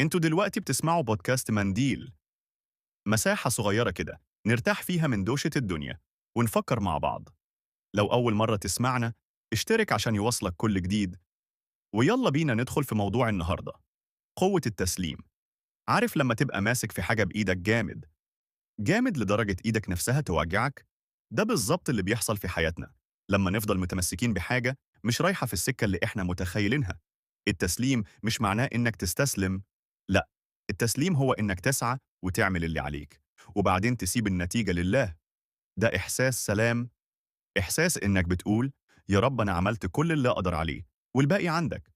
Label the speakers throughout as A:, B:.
A: انتوا دلوقتي بتسمعوا بودكاست منديل، مساحة صغيرة كده نرتاح فيها من دوشة الدنيا ونفكر مع بعض. لو أول مرة تسمعنا، اشترك عشان يوصلك كل جديد. ويلا بينا ندخل في موضوع النهاردة: قوة التسليم. عارف لما تبقى ماسك في حاجة بإيدك جامد جامد لدرجة إيدك نفسها توجعك؟ ده بالظبط اللي بيحصل في حياتنا لما نفضل متمسكين بحاجة مش رايحة في السكة اللي إحنا متخيلينها. التسليم مش معناه إنك تستسلم، لا، التسليم هو إنك تسعى وتعمل اللي عليك وبعدين تسيب النتيجة لله. ده إحساس سلام، إحساس إنك بتقول يا رب أنا عملت كل اللي أقدر عليه والباقي عندك.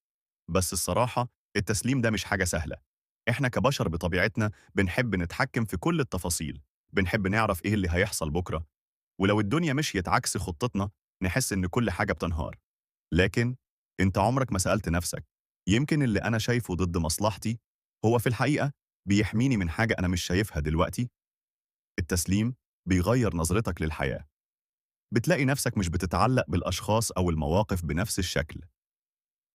A: بس الصراحة التسليم ده مش حاجة سهلة. إحنا كبشر بطبيعتنا بنحب نتحكم في كل التفاصيل، بنحب نعرف إيه اللي هيحصل بكرة، ولو الدنيا مشيت عكس خطتنا نحس إن كل حاجة بتنهار. لكن أنت عمرك ما سألت نفسك، يمكن اللي أنا شايفه ضد مصلحتي هو في الحقيقة بيحميني من حاجة أنا مش شايفها دلوقتي؟ التسليم بيغير نظرتك للحياة. بتلاقي نفسك مش بتتعلق بالأشخاص أو المواقف بنفس الشكل،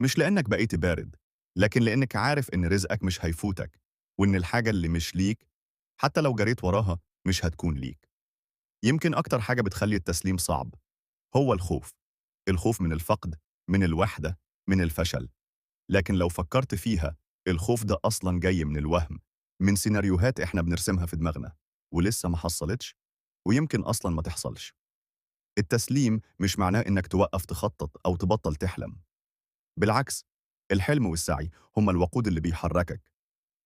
A: مش لأنك بقيت بارد، لكن لأنك عارف إن رزقك مش هيفوتك، وإن الحاجة اللي مش ليك حتى لو جريت وراها مش هتكون ليك. يمكن أكتر حاجة بتخلي التسليم صعب هو الخوف، الخوف من الفقد، من الوحدة، من الفشل. لكن لو فكرت فيها، الخوف ده أصلا جاي من الوهم، من سيناريوهات إحنا بنرسمها في دماغنا ولسه ما حصلتش ويمكن أصلا ما تحصلش. التسليم مش معناه إنك توقف تخطط أو تبطل تحلم، بالعكس، الحلم والسعي هما الوقود اللي بيحركك.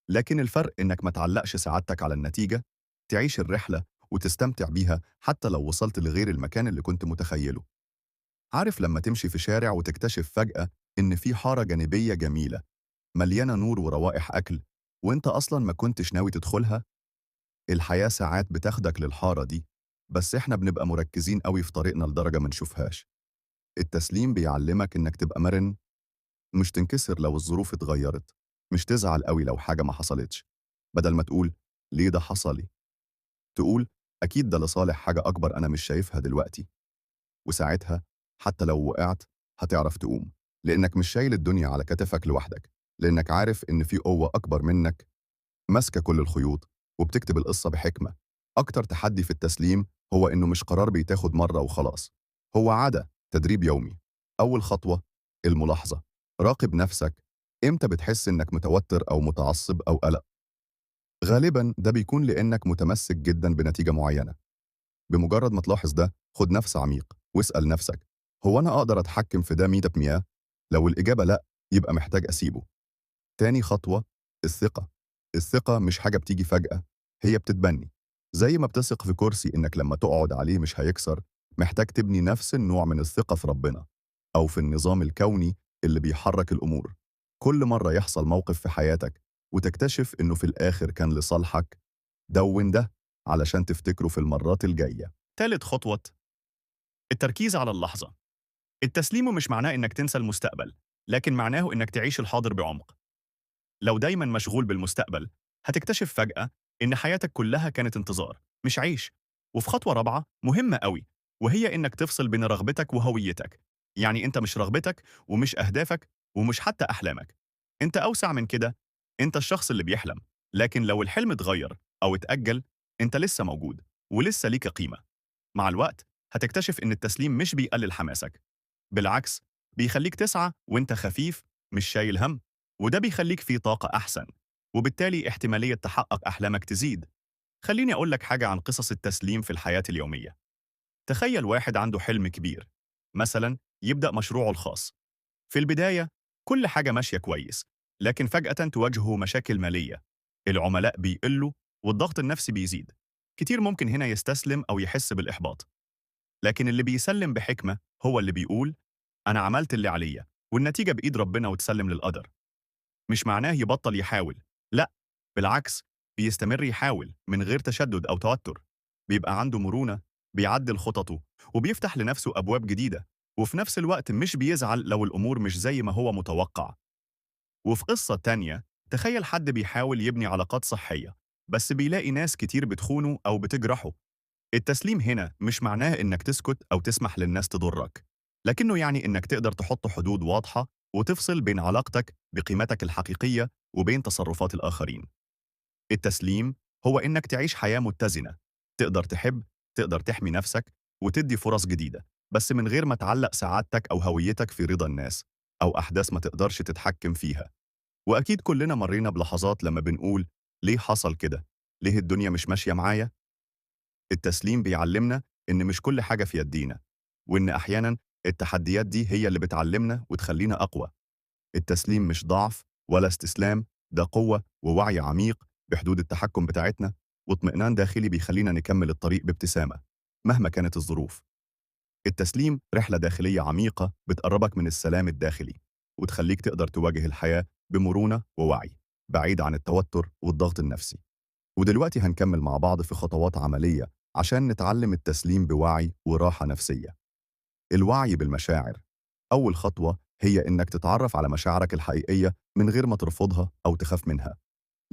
A: لكن الفرق إنك ما تعلقش سعادتك على النتيجة، تعيش الرحلة وتستمتع بيها حتى لو وصلت لغير المكان اللي كنت متخيله. عارف لما تمشي في شارع وتكتشف فجأة إن في حارة جانبية جميلة مليانة نور وروائح أكل وإنت أصلا ما كنتش ناوي تدخلها؟ الحياة ساعات بتاخدك للحارة دي، بس إحنا بنبقى مركزين قوي في طريقنا لدرجة ما نشوفهاش. التسليم بيعلمك إنك تبقى مرن، مش تنكسر لو الظروف اتغيرت، مش تزعل قوي لو حاجة ما حصلتش. بدل ما تقول ليه ده حصل لي، تقول أكيد ده لصالح حاجة أكبر أنا مش شايفها دلوقتي. وساعتها حتى لو وقعت هتعرف تقوم، لأنك مش شايل الدنيا على كتفك لوحدك، لأنك عارف إن في قوة أكبر منك ماسكة كل الخيوط وبتكتب القصة بحكمة. أكتر تحدي في التسليم هو إنه مش قرار بيتاخد مرة وخلاص، هو عادة، تدريب يومي. أول خطوة الملاحظة، راقب نفسك. إمتى بتحس إنك متوتر أو متعصب أو قلق؟ غالبا ده بيكون لأنك متمسك جدا بنتيجة معينة. بمجرد ما تلاحظ ده، خد نفس عميق واسأل نفسك، هو أنا أقدر أتحكم في ده 100%؟ لو الإجابة لأ، يبقى محتاج أسيبه. تاني خطوة الثقة. الثقة مش حاجة بتيجي فجأة، هي بتتبني. زي ما بتثق في كرسي إنك لما تقعد عليه مش هيكسر، محتاج تبني نفس النوع من الثقة في ربنا أو في النظام الكوني اللي بيحرك الأمور. كل مرة يحصل موقف في حياتك وتكتشف إنه في الآخر كان لصالحك، دون ده علشان تفتكره في المرات الجاية. تالت خطوة التركيز على اللحظة. التسليم مش معناه إنك تنسى المستقبل، لكن معناه إنك تعيش الحاضر بعمق. لو دايما مشغول بالمستقبل، هتكتشف فجأة إن حياتك كلها كانت انتظار مش عيش. وفي خطوة رابعة مهمة قوي، وهي إنك تفصل بين رغبتك وهويتك. يعني أنت مش رغبتك ومش أهدافك ومش حتى أحلامك، أنت أوسع من كده، أنت الشخص اللي بيحلم. لكن لو الحلم اتغير أو اتأجل، أنت لسه موجود ولسه ليك قيمة. مع الوقت هتكتشف إن التسليم مش بيقلل حماسك، بالعكس، بيخليك تسعى وأنت خفيف، مش شايل هم. وده بيخليك في طاقة أحسن، وبالتالي احتمالية تحقق أحلامك تزيد. خليني أقول لك حاجة عن قصص التسليم في الحياة اليومية. تخيل واحد عنده حلم كبير، مثلا يبدأ مشروعه الخاص. في البداية كل حاجة ماشية كويس، لكن فجأة تواجهه مشاكل مالية، العملاء بيقلوا والضغط النفسي بيزيد. كتير ممكن هنا يستسلم أو يحس بالإحباط. لكن اللي بيسلم بحكمة هو اللي بيقول أنا عملت اللي عليا والنتيجة بإيد ربنا وتسلم للقدر. مش معناه يبطل يحاول، لأ، بالعكس، بيستمر يحاول من غير تشدد أو توتر. بيبقى عنده مرونة، بيعدل خططه وبيفتح لنفسه أبواب جديدة، وفي نفس الوقت مش بيزعل لو الأمور مش زي ما هو متوقع. وفي قصة تانية، تخيل حد بيحاول يبني علاقات صحية بس بيلاقي ناس كتير بتخونه أو بتجرحه. التسليم هنا مش معناه إنك تسكت أو تسمح للناس تضرك، لكنه يعني إنك تقدر تحط حدود واضحة وتفصل بين علاقتك بقيمتك الحقيقية وبين تصرفات الآخرين. التسليم هو إنك تعيش حياة متزنة، تقدر تحب، تقدر تحمي نفسك، وتدي فرص جديدة، بس من غير ما تعلق سعادتك أو هويتك في رضا الناس أو أحداث ما تقدرش تتحكم فيها. وأكيد كلنا مرينا بلحظات لما بنقول ليه حصل كده؟ ليه الدنيا مش ماشية معايا؟ التسليم بيعلمنا إن مش كل حاجة في يدينا، وإن أحياناً التحديات دي هي اللي بتعلمنا وتخلينا أقوى. التسليم مش ضعف ولا استسلام، ده قوة ووعي عميق بحدود التحكم بتاعتنا، واطمئنان داخلي بيخلينا نكمل الطريق بابتسامة مهما كانت الظروف. التسليم رحلة داخلية عميقة بتقربك من السلام الداخلي، وتخليك تقدر تواجه الحياة بمرونة ووعي، بعيد عن التوتر والضغط النفسي. ودلوقتي هنكمل مع بعض في خطوات عملية عشان نتعلم التسليم بوعي وراحة نفسية. الوعي بالمشاعر. أول خطوة هي إنك تتعرف على مشاعرك الحقيقية من غير ما ترفضها أو تخاف منها.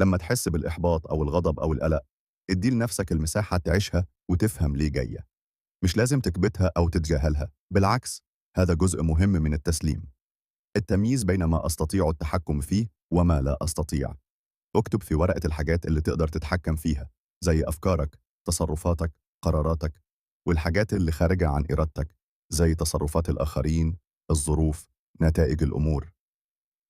A: لما تحس بالإحباط أو الغضب أو القلق، ادي لنفسك المساحة تعيشها وتفهم ليه جاية. مش لازم تكبتها أو تتجاهلها، بالعكس، هذا جزء مهم من التسليم. التمييز بين ما أستطيع التحكم فيه وما لا أستطيع. اكتب في ورقة الحاجات اللي تقدر تتحكم فيها، زي أفكارك، تصرفاتك، قراراتك، والحاجات اللي خارجة عن إرادتك، زي تصرفات الآخرين، الظروف، نتائج الأمور.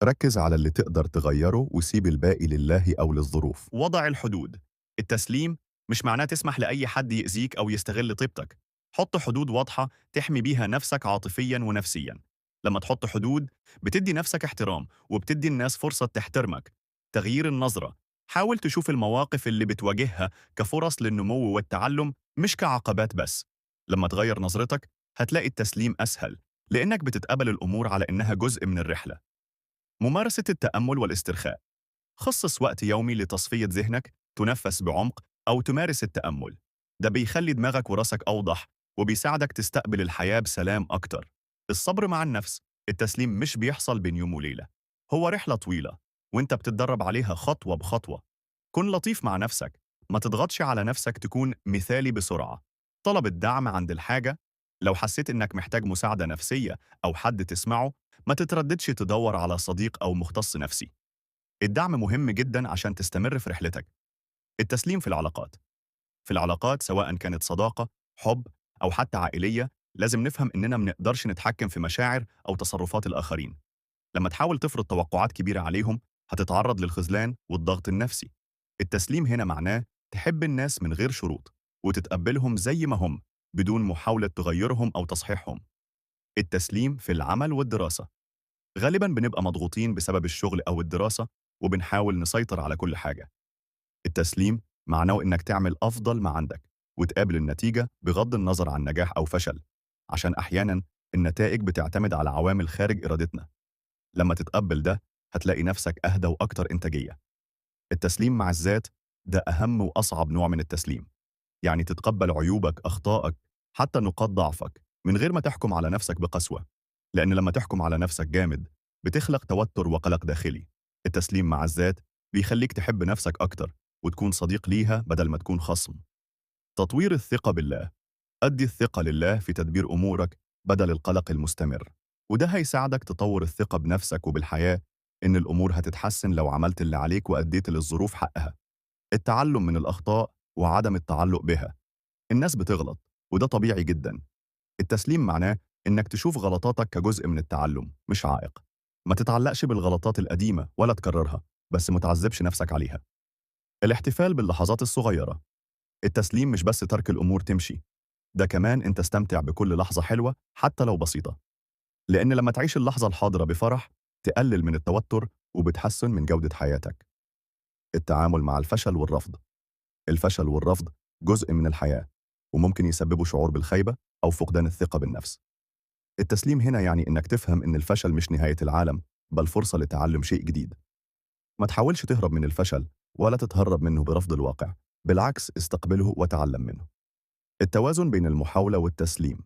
A: ركز على اللي تقدر تغيره وسيب الباقي لله أو للظروف. وضع الحدود. التسليم مش معناه تسمح لأي حد يأذيك أو يستغل طيبتك. حط حدود واضحة تحمي بيها نفسك عاطفياً ونفسياً. لما تحط حدود، بتدي نفسك احترام وبتدي الناس فرصة تحترمك. تغيير النظرة. حاول تشوف المواقف اللي بتواجهها كفرص للنمو والتعلم، مش كعقبات بس. لما تغير نظرتك، هتلاقي التسليم أسهل، لأنك بتتقبل الأمور على إنها جزء من الرحلة. ممارسة التأمل والاسترخاء. خصص وقت يومي لتصفية ذهنك، تنفس بعمق أو تمارس التأمل. ده بيخلي دماغك وراسك أوضح، وبيساعدك تستقبل الحياة بسلام أكتر. الصبر مع النفس. التسليم مش بيحصل بين يوم وليلة، هو رحلة طويلة، وانت بتتدرب عليها خطوة بخطوة. كن لطيف مع نفسك، ما تضغطش على نفسك تكون مثالي بسرعة. طلب الدعم عند الحاجة. لو حسيت إنك محتاج مساعدة نفسية أو حد تسمعه، ما تترددش تدور على صديق أو مختص نفسي. الدعم مهم جدا عشان تستمر في رحلتك. التسليم في العلاقات. في العلاقات سواء كانت صداقة، حب، أو حتى عائلية، لازم نفهم إننا منقدرش نتحكم في مشاعر أو تصرفات الآخرين. لما تحاول تفرض توقعات كبيرة عليهم، هتتعرض للخذلان والضغط النفسي. التسليم هنا معناه تحب الناس من غير شروط، وتتقبلهم زي ما هم، بدون محاولة تغيرهم أو تصحيحهم. التسليم في العمل والدراسة. غالبا بنبقى مضغوطين بسبب الشغل أو الدراسة، وبنحاول نسيطر على كل حاجة. التسليم معناه إنك تعمل أفضل ما عندك، وتقابل النتيجة بغض النظر عن نجاح أو فشل، عشان أحياناً النتائج بتعتمد على عوامل خارج إرادتنا. لما تتقبل ده، هتلاقي نفسك أهدى وأكتر إنتاجية. التسليم مع الذات، ده أهم وأصعب نوع من التسليم. يعني تتقبل عيوبك، أخطائك، حتى نقاط ضعفك، من غير ما تحكم على نفسك بقسوة. لأن لما تحكم على نفسك جامد، بتخلق توتر وقلق داخلي. التسليم مع الذات بيخليك تحب نفسك أكتر، وتكون صديق ليها بدل ما تكون خصم. تطوير الثقة بالله. أدي الثقة لله في تدبير أمورك بدل القلق المستمر، وده هيساعدك تطور الثقة بنفسك وبالحياة، إن الأمور هتتحسن لو عملت اللي عليك وأديت للظروف حقها. التعلم من الأخطاء وعدم التعلق بها. الناس بتغلط، وده طبيعي جدا. التسليم معناه إنك تشوف غلطاتك كجزء من التعلم مش عائق. ما تتعلقش بالغلطات القديمة ولا تكررها، بس متعذبش نفسك عليها. الاحتفال باللحظات الصغيرة. التسليم مش بس ترك الأمور تمشي، ده كمان أنت استمتع بكل لحظة حلوة حتى لو بسيطة. لأن لما تعيش اللحظة الحاضرة بفرح، تقلل من التوتر وبتحسن من جودة حياتك. التعامل مع الفشل والرفض. الفشل والرفض جزء من الحياة، وممكن يسببوا شعور بالخيبة أو فقدان الثقة بالنفس. التسليم هنا يعني إنك تفهم إن الفشل مش نهاية العالم، بل فرصة لتعلم شيء جديد. ما تحاولش تهرب من الفشل ولا تتهرب منه برفض الواقع، بالعكس استقبله وتعلم منه. التوازن بين المحاولة والتسليم.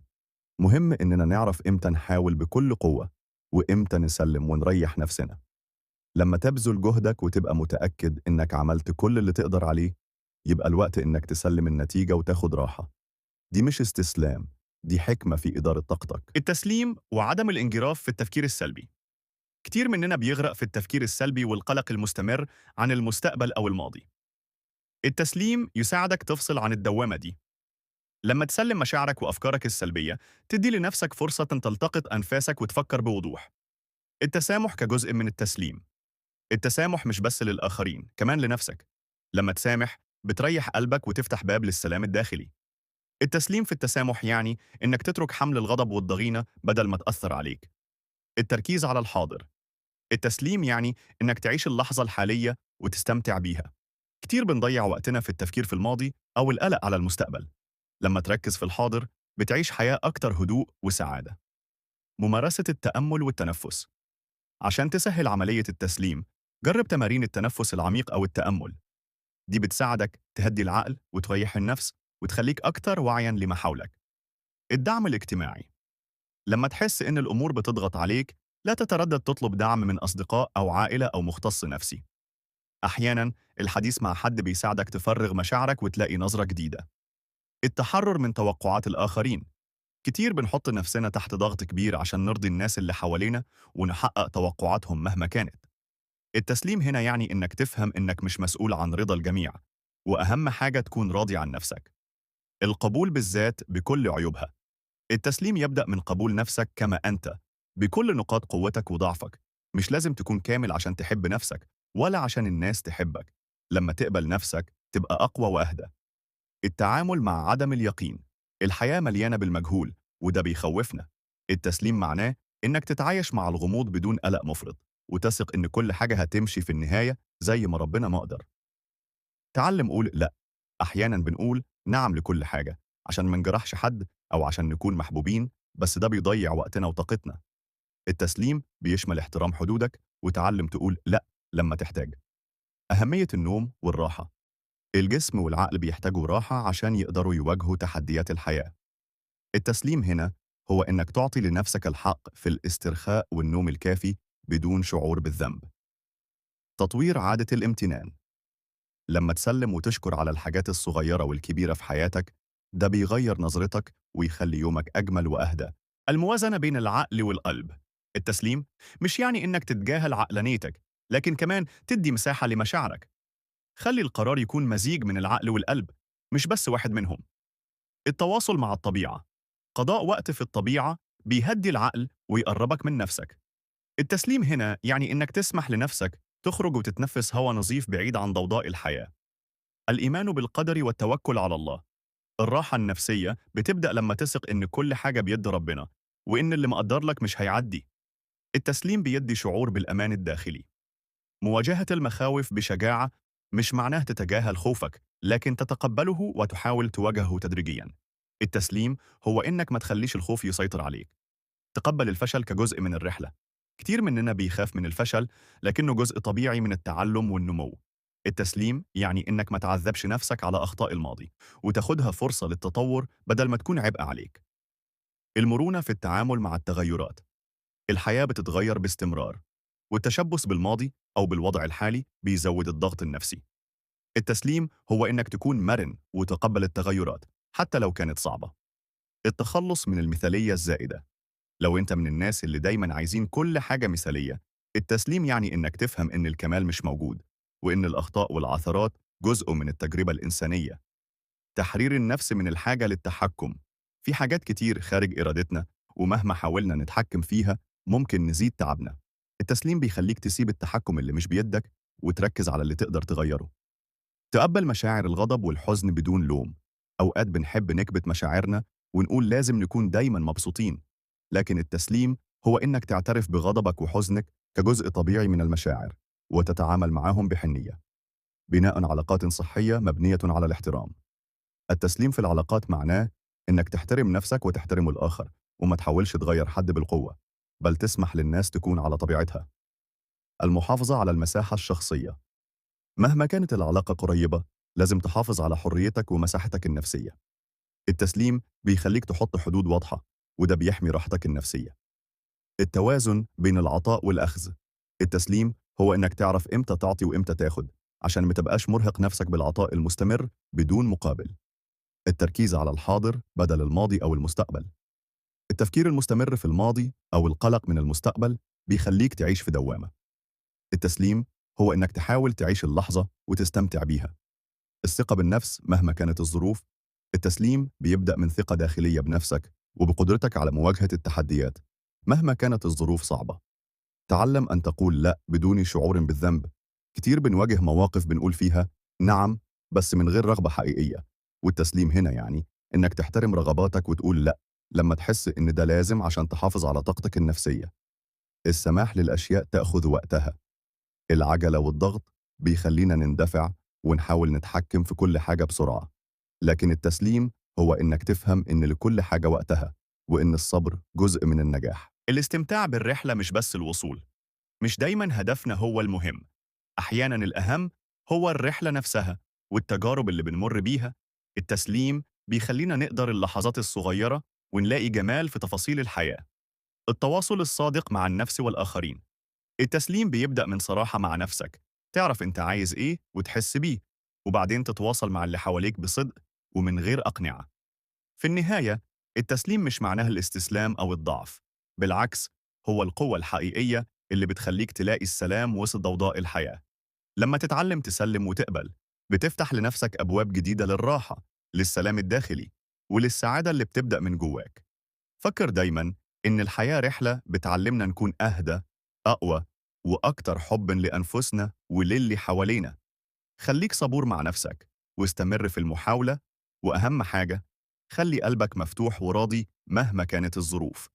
A: مهم إننا نعرف إمتى نحاول بكل قوة، وإمتى نسلم ونريح نفسنا. لما تبذل جهدك وتبقى متأكد إنك عملت كل اللي تقدر عليه، يبقى الوقت إنك تسلم النتيجة وتاخد راحة. دي مش استسلام، دي حكمة في إدارة طاقتك. التسليم وعدم الانجراف في التفكير السلبي. كتير مننا بيغرق في التفكير السلبي والقلق المستمر عن المستقبل أو الماضي. التسليم يساعدك تفصل عن الدوامة دي. لما تسلم مشاعرك وأفكارك السلبية، تدي لنفسك فرصة تلتقط أنفاسك وتفكر بوضوح. التسامح كجزء من التسليم. التسامح مش بس للآخرين، كمان لنفسك. لما تسامح، بتريح قلبك وتفتح باب للسلام الداخلي. التسليم في التسامح يعني إنك تترك حمل الغضب والضغينة بدل ما تأثر عليك. التركيز على الحاضر. التسليم يعني إنك تعيش اللحظة الحالية وتستمتع بيها. كتير بنضيع وقتنا في التفكير في الماضي أو القلق على المستقبل. لما تركز في الحاضر، بتعيش حياة أكتر هدوء وسعادة. ممارسة التأمل والتنفس. عشان تسهل عملية التسليم، جرب تمارين التنفس العميق أو التأمل. دي بتساعدك تهدي العقل وتريح النفس وتخليك أكتر وعياً لما حولك. الدعم الاجتماعي. لما تحس إن الأمور بتضغط عليك، لا تتردد تطلب دعم من أصدقاء أو عائلة أو مختص نفسي. أحياناً الحديث مع حد بيساعدك تفرغ مشاعرك وتلاقي نظرة جديدة. التحرر من توقعات الآخرين. كتير بنحط نفسنا تحت ضغط كبير عشان نرضي الناس اللي حوالينا ونحقق توقعاتهم مهما كانت. التسليم هنا يعني إنك تفهم إنك مش مسؤول عن رضا الجميع، وأهم حاجة تكون راضي عن نفسك. القبول بالذات بكل عيوبها. التسليم يبدأ من قبول نفسك كما أنت، بكل نقاط قوتك وضعفك. مش لازم تكون كامل عشان تحب نفسك، ولا عشان الناس تحبك. لما تقبل نفسك، تبقى أقوى وأهدى. التعامل مع عدم اليقين. الحياة مليانة بالمجهول، وده بيخوفنا. التسليم معناه إنك تتعايش مع الغموض بدون قلق مفرط، وتثق إن كل حاجة هتمشي في النهاية زي ما ربنا ما قدر. تعلم قول لأ. أحياناً بنقول نعم لكل حاجة عشان ما نجرحش حد أو عشان نكون محبوبين، بس ده بيضيع وقتنا وطاقتنا. التسليم بيشمل احترام حدودك وتعلم تقول لأ لما تحتاج. أهمية النوم والراحة. الجسم والعقل بيحتاجوا راحة عشان يقدروا يواجهوا تحديات الحياة. التسليم هنا هو إنك تعطي لنفسك الحق في الاسترخاء والنوم الكافي بدون شعور بالذنب. تطوير عادة الامتنان. لما تسلم وتشكر على الحاجات الصغيرة والكبيرة في حياتك، ده بيغير نظرتك ويخلي يومك أجمل وأهدى. الموازنة بين العقل والقلب. التسليم مش يعني إنك تتجاهل عقلانيتك، لكن كمان تدي مساحة لمشاعرك. خلي القرار يكون مزيج من العقل والقلب، مش بس واحد منهم. التواصل مع الطبيعة. قضاء وقت في الطبيعة بيهدي العقل ويقربك من نفسك. التسليم هنا يعني إنك تسمح لنفسك تخرج وتتنفس هواء نظيف بعيد عن ضوضاء الحياة. الإيمان بالقدر والتوكل على الله. الراحة النفسية بتبدأ لما تثق إن كل حاجة بيد ربنا، وإن اللي مقدر لك مش هيعدي. التسليم بيدي شعور بالأمان الداخلي. مواجهة المخاوف بشجاعة مش معناه تتجاهل خوفك، لكن تتقبله وتحاول تواجهه تدريجياً. التسليم هو إنك ما تخليش الخوف يسيطر عليك. تقبل الفشل كجزء من الرحلة. كتير مننا بيخاف من الفشل، لكنه جزء طبيعي من التعلم والنمو. التسليم يعني إنك ما تعذبش نفسك على أخطاء الماضي، وتاخدها فرصة للتطور بدل ما تكون عبء عليك. المرونة في التعامل مع التغيرات. الحياة بتتغير باستمرار، والتشبث بالماضي أو بالوضع الحالي بيزود الضغط النفسي. التسليم هو إنك تكون مرن وتقبل التغيرات حتى لو كانت صعبة. التخلص من المثالية الزائدة. لو أنت من الناس اللي دايما عايزين كل حاجة مثالية، التسليم يعني إنك تفهم إن الكمال مش موجود، وإن الأخطاء والعثرات جزء من التجربة الإنسانية. تحرير النفس من الحاجة للتحكم. في حاجات كتير خارج إرادتنا، ومهما حاولنا نتحكم فيها ممكن نزيد تعبنا. التسليم بيخليك تسيب التحكم اللي مش بيدك وتركز على اللي تقدر تغيره. تقبل مشاعر الغضب والحزن بدون لوم. أوقات بنحب نكبت مشاعرنا ونقول لازم نكون دايما مبسوطين، لكن التسليم هو إنك تعترف بغضبك وحزنك كجزء طبيعي من المشاعر، وتتعامل معهم بحنية. بناء علاقات صحية مبنية على الاحترام. التسليم في العلاقات معناه إنك تحترم نفسك وتحترم الآخر، وما تحاولش تغير حد بالقوة، بل تسمح للناس تكون على طبيعتها. المحافظة على المساحة الشخصية. مهما كانت العلاقة قريبة، لازم تحافظ على حريتك ومساحتك النفسية. التسليم بيخليك تحط حدود واضحة، وده بيحمي راحتك النفسية. التوازن بين العطاء والأخذ. التسليم هو إنك تعرف إمتى تعطي وإمتى تاخد، عشان ما تبقاش مرهق نفسك بالعطاء المستمر بدون مقابل. التركيز على الحاضر بدل الماضي أو المستقبل. التفكير المستمر في الماضي أو القلق من المستقبل بيخليك تعيش في دوامة. التسليم هو إنك تحاول تعيش اللحظة وتستمتع بيها. الثقة بالنفس مهما كانت الظروف. التسليم بيبدأ من ثقة داخلية بنفسك وبقدرتك على مواجهة التحديات مهما كانت الظروف صعبة. تعلم أن تقول لأ بدون شعور بالذنب. كتير بنواجه مواقف بنقول فيها نعم بس من غير رغبة حقيقية. والتسليم هنا يعني إنك تحترم رغباتك وتقول لأ لما تحس إن ده لازم عشان تحافظ على طاقتك النفسية. السماح للأشياء تأخذ وقتها. العجلة والضغط بيخلينا نندفع ونحاول نتحكم في كل حاجة بسرعة. لكن التسليم هو إنك تفهم إن لكل حاجة وقتها، وإن الصبر جزء من النجاح. الاستمتاع بالرحلة مش بس الوصول. مش دايما هدفنا هو المهم. أحيانا الأهم هو الرحلة نفسها والتجارب اللي بنمر بيها. التسليم بيخلينا نقدر اللحظات الصغيرة ونلاقي جمال في تفاصيل الحياة. التواصل الصادق مع النفس والآخرين. التسليم بيبدأ من صراحة مع نفسك، تعرف أنت عايز إيه وتحس بيه، وبعدين تتواصل مع اللي حواليك بصدق ومن غير أقنعة. في النهاية، التسليم مش معناه الاستسلام أو الضعف. بالعكس، هو القوة الحقيقية اللي بتخليك تلاقي السلام وسط ضوضاء الحياة. لما تتعلم تسلم وتقبل، بتفتح لنفسك أبواب جديدة للراحة، للسلام الداخلي، وللسعادة اللي بتبدأ من جواك. فكر دايما إن الحياة رحلة بتعلمنا نكون أهدى، أقوى، وأكتر حبا لأنفسنا وللي حوالينا. خليك صبور مع نفسك واستمر في المحاولة. وأهم حاجة، خلي قلبك مفتوح وراضي مهما كانت الظروف.